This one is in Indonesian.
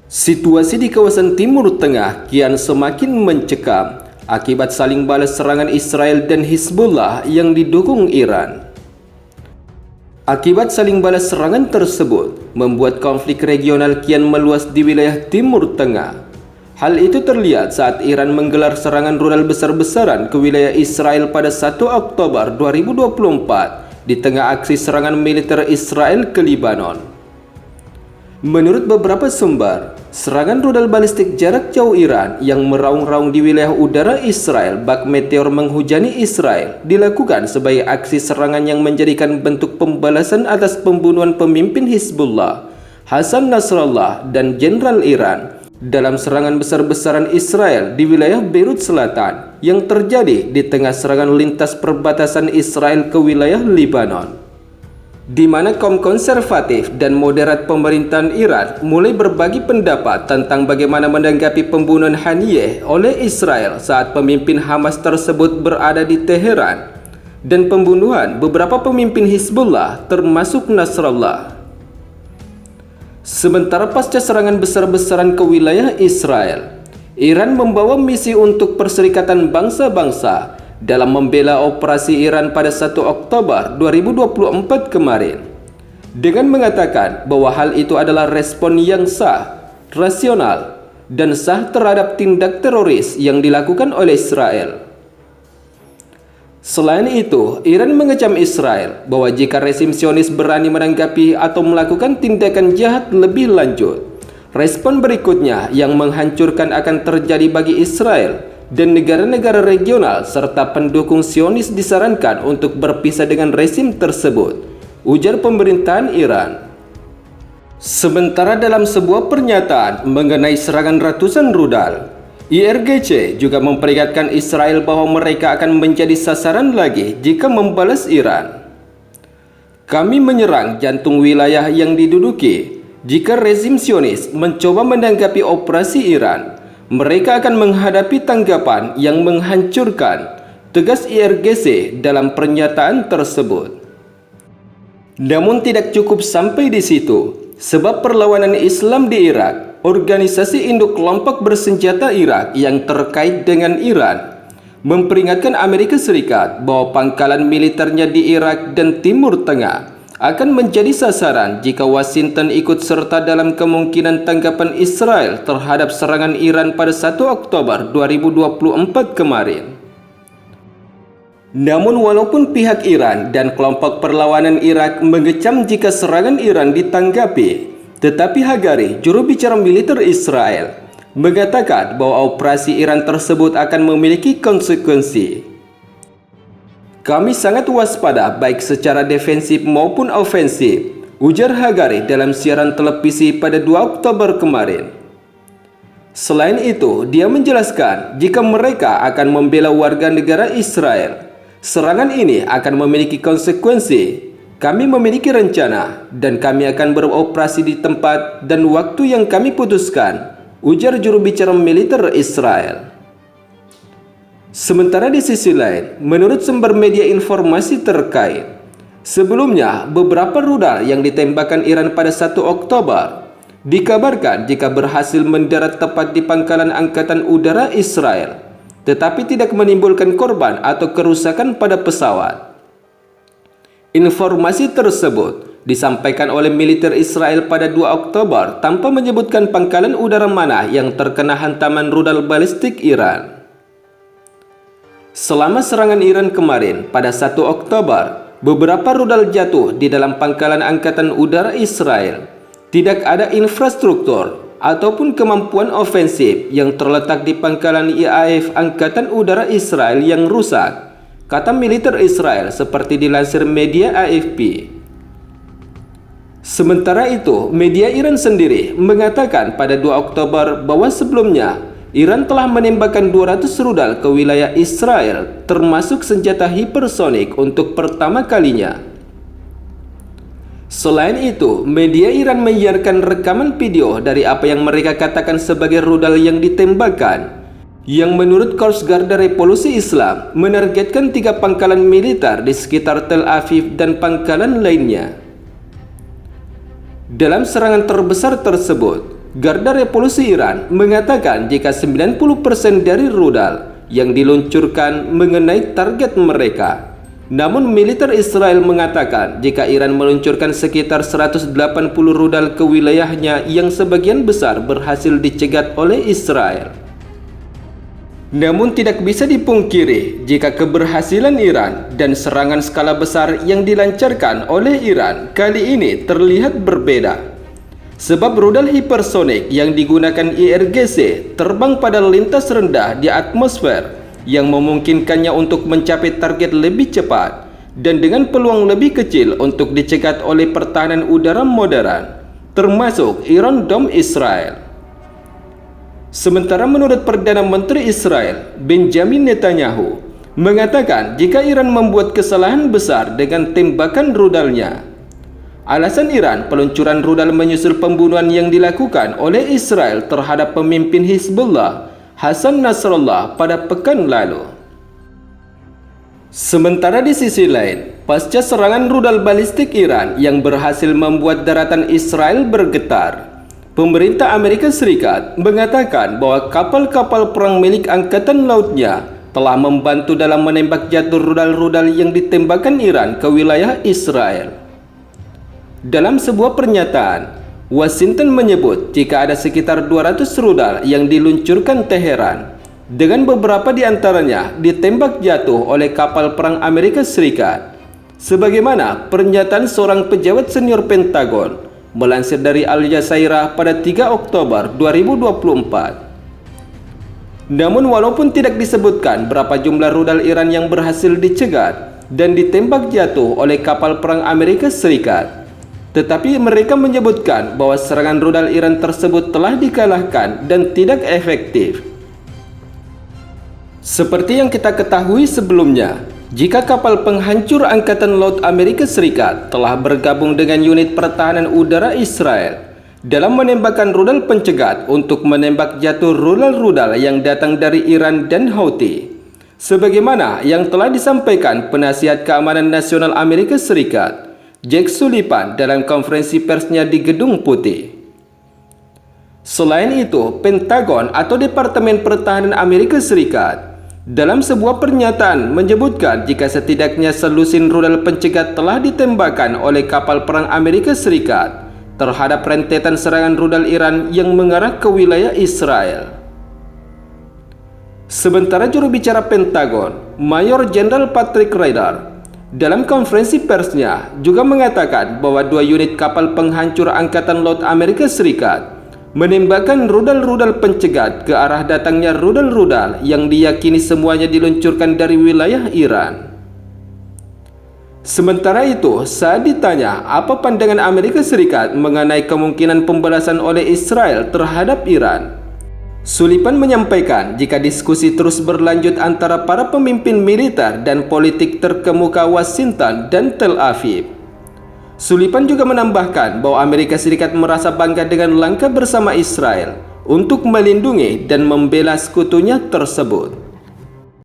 Situasi di kawasan Timur Tengah kian semakin mencekam akibat saling balas serangan Israel dan Hizbullah yang didukung Iran. Akibat saling balas serangan tersebut membuat konflik regional kian meluas di wilayah Timur Tengah. Hal itu terlihat saat Iran menggelar serangan rudal besar-besaran ke wilayah Israel pada 1 Oktober 2024 di tengah aksi serangan militer Israel ke Lebanon. Menurut beberapa sumber, serangan rudal balistik jarak jauh Iran yang meraung-raung di wilayah udara Israel bak meteor menghujani Israel dilakukan sebagai aksi serangan yang menjadikan bentuk pembalasan atas pembunuhan pemimpin Hizbullah, Hassan Nasrallah dan Jenderal Iran dalam serangan besar-besaran Israel di wilayah Beirut Selatan yang terjadi di tengah serangan lintas perbatasan Israel ke wilayah Lebanon, di mana kaum konservatif dan moderat pemerintahan Iran mulai berbagi pendapat tentang bagaimana menanggapi pembunuhan Haniyeh oleh Israel saat pemimpin Hamas tersebut berada di Teheran dan pembunuhan beberapa pemimpin Hizbullah termasuk Nasrallah. Sementara pasca serangan besar-besaran ke wilayah Israel, Iran membawa misi untuk Perserikatan Bangsa-Bangsa dalam membela operasi Iran pada 1 Oktober 2024 kemarin, dengan mengatakan bahwa hal itu adalah respon yang sah, rasional, dan sah terhadap tindak teroris yang dilakukan oleh Israel. Selain itu, Iran mengecam Israel bahwa jika rezim Zionis berani menanggapi atau melakukan tindakan jahat lebih lanjut, respon berikutnya yang menghancurkan akan terjadi bagi Israel dan negara-negara regional serta pendukung Zionis disarankan untuk berpisah dengan rezim tersebut, ujar pemerintahan Iran. Sementara dalam sebuah pernyataan mengenai serangan ratusan rudal, IRGC juga memperingatkan Israel bahwa mereka akan menjadi sasaran lagi jika membalas Iran. Kami menyerang jantung wilayah yang diduduki. Jika rezim Zionis mencoba menanggapi operasi Iran, mereka akan menghadapi tanggapan yang menghancurkan, tegas IRGC dalam pernyataan tersebut. Namun tidak cukup sampai di situ, sebab perlawanan Islam di Irak, organisasi induk kelompok bersenjata Irak yang terkait dengan Iran, memperingatkan Amerika Serikat bahwa pangkalan militernya di Irak dan Timur Tengah akan menjadi sasaran jika Washington ikut serta dalam kemungkinan tanggapan Israel terhadap serangan Iran pada 1 Oktober 2024 kemarin. Namun walaupun pihak Iran dan kelompok perlawanan Irak mengecam jika serangan Iran ditanggapi, tetapi Hagari, juru bicara militer Israel, mengatakan bahwa operasi Iran tersebut akan memiliki konsekuensi. Kami sangat waspada baik secara defensif maupun ofensif, ujar Hagari dalam siaran televisi pada 2 Oktober kemarin. Selain itu, dia menjelaskan jika mereka akan membela warga negara Israel, serangan ini akan memiliki konsekuensi. Kami memiliki rencana dan kami akan beroperasi di tempat dan waktu yang kami putuskan, ujar juru bicara militer Israel. Sementara di sisi lain, menurut sumber media informasi terkait, sebelumnya beberapa rudal yang ditembakkan Iran pada 1 Oktober dikabarkan jika berhasil mendarat tepat di pangkalan angkatan udara Israel, tetapi tidak menimbulkan korban atau kerusakan pada pesawat. Informasi tersebut disampaikan oleh militer Israel pada 2 Oktober tanpa menyebutkan pangkalan udara mana yang terkena hantaman rudal balistik Iran. Selama serangan Iran kemarin pada 1 Oktober, beberapa rudal jatuh di dalam pangkalan angkatan udara Israel. Tidak ada infrastruktur ataupun kemampuan ofensif yang terletak di pangkalan IAF Angkatan Udara Israel yang rusak, kata militer Israel seperti dilansir media AFP. Sementara itu, media Iran sendiri mengatakan pada 2 Oktober bahwa sebelumnya Iran telah menembakkan 200 rudal ke wilayah Israel, termasuk senjata hipersonik untuk pertama kalinya. Selain itu, media Iran menyiarkan rekaman video dari apa yang mereka katakan sebagai rudal yang ditembakkan, yang menurut Korps Garda Revolusi Islam menargetkan 3 pangkalan militer di sekitar Tel Aviv dan pangkalan lainnya. Dalam serangan terbesar tersebut, Garda Revolusi Iran mengatakan jika 90% dari rudal yang diluncurkan mengenai target mereka. Namun militer Israel mengatakan jika Iran meluncurkan sekitar 180 rudal ke wilayahnya yang sebagian besar berhasil dicegat oleh Israel. Namun tidak bisa dipungkiri jika keberhasilan Iran dan serangan skala besar yang dilancarkan oleh Iran kali ini terlihat berbeda. Sebab rudal hipersonik yang digunakan IRGC terbang pada lintas rendah di atmosfer yang memungkinkannya untuk mencapai target lebih cepat dan dengan peluang lebih kecil untuk dicegat oleh pertahanan udara modern, termasuk Iron Dome Israel. Sementara menurut Perdana Menteri Israel, Benjamin Netanyahu, mengatakan jika Iran membuat kesalahan besar dengan tembakan rudalnya. Alasan Iran peluncuran rudal menyusul pembunuhan yang dilakukan oleh Israel terhadap pemimpin Hizbullah, Hassan Nasrallah pada pekan lalu. Sementara di sisi lain, pasca serangan rudal balistik Iran yang berhasil membuat daratan Israel bergetar, pemerintah Amerika Serikat mengatakan bahwa kapal-kapal perang milik angkatan lautnya telah membantu dalam menembak jatuh rudal-rudal yang ditembakkan Iran ke wilayah Israel. Dalam sebuah pernyataan, Washington menyebut jika ada sekitar 200 rudal yang diluncurkan Teheran, dengan beberapa di antaranya ditembak jatuh oleh kapal perang Amerika Serikat. Sebagaimana pernyataan seorang pejabat senior Pentagon melansir dari Al Jazeera pada 3 Oktober 2024. Namun walaupun tidak disebutkan berapa jumlah rudal Iran yang berhasil dicegat dan ditembak jatuh oleh kapal perang Amerika Serikat, tetapi mereka menyebutkan bahwa serangan rudal Iran tersebut telah dikalahkan dan tidak efektif. Seperti yang kita ketahui sebelumnya, jika kapal penghancur Angkatan Laut Amerika Serikat telah bergabung dengan unit pertahanan udara Israel dalam menembakkan rudal pencegat untuk menembak jatuh rudal-rudal yang datang dari Iran dan Houthi, sebagaimana yang telah disampaikan Penasihat Keamanan Nasional Amerika Serikat, Jake Sullivan dalam konferensi persnya di Gedung Putih. Selain itu, Pentagon atau Departemen Pertahanan Amerika Serikat dalam sebuah pernyataan menyebutkan jika setidaknya selusin rudal pencegat telah ditembakkan oleh kapal perang Amerika Serikat terhadap rentetan serangan rudal Iran yang mengarah ke wilayah Israel. Sementara juru bicara Pentagon, Mayor Jenderal Patrick Ryder, dalam konferensi persnya juga mengatakan bahwa 2 unit kapal penghancur Angkatan Laut Amerika Serikat menembakkan rudal-rudal pencegat ke arah datangnya rudal-rudal yang diyakini semuanya diluncurkan dari wilayah Iran. Sementara itu, saat ditanya apa pandangan Amerika Serikat mengenai kemungkinan pembalasan oleh Israel terhadap Iran, Sullivan menyampaikan jika diskusi terus berlanjut antara para pemimpin militer dan politik terkemuka Washington dan Tel Aviv. Sullivan juga menambahkan bahwa Amerika Serikat merasa bangga dengan langkah bersama Israel untuk melindungi dan membela sekutunya tersebut.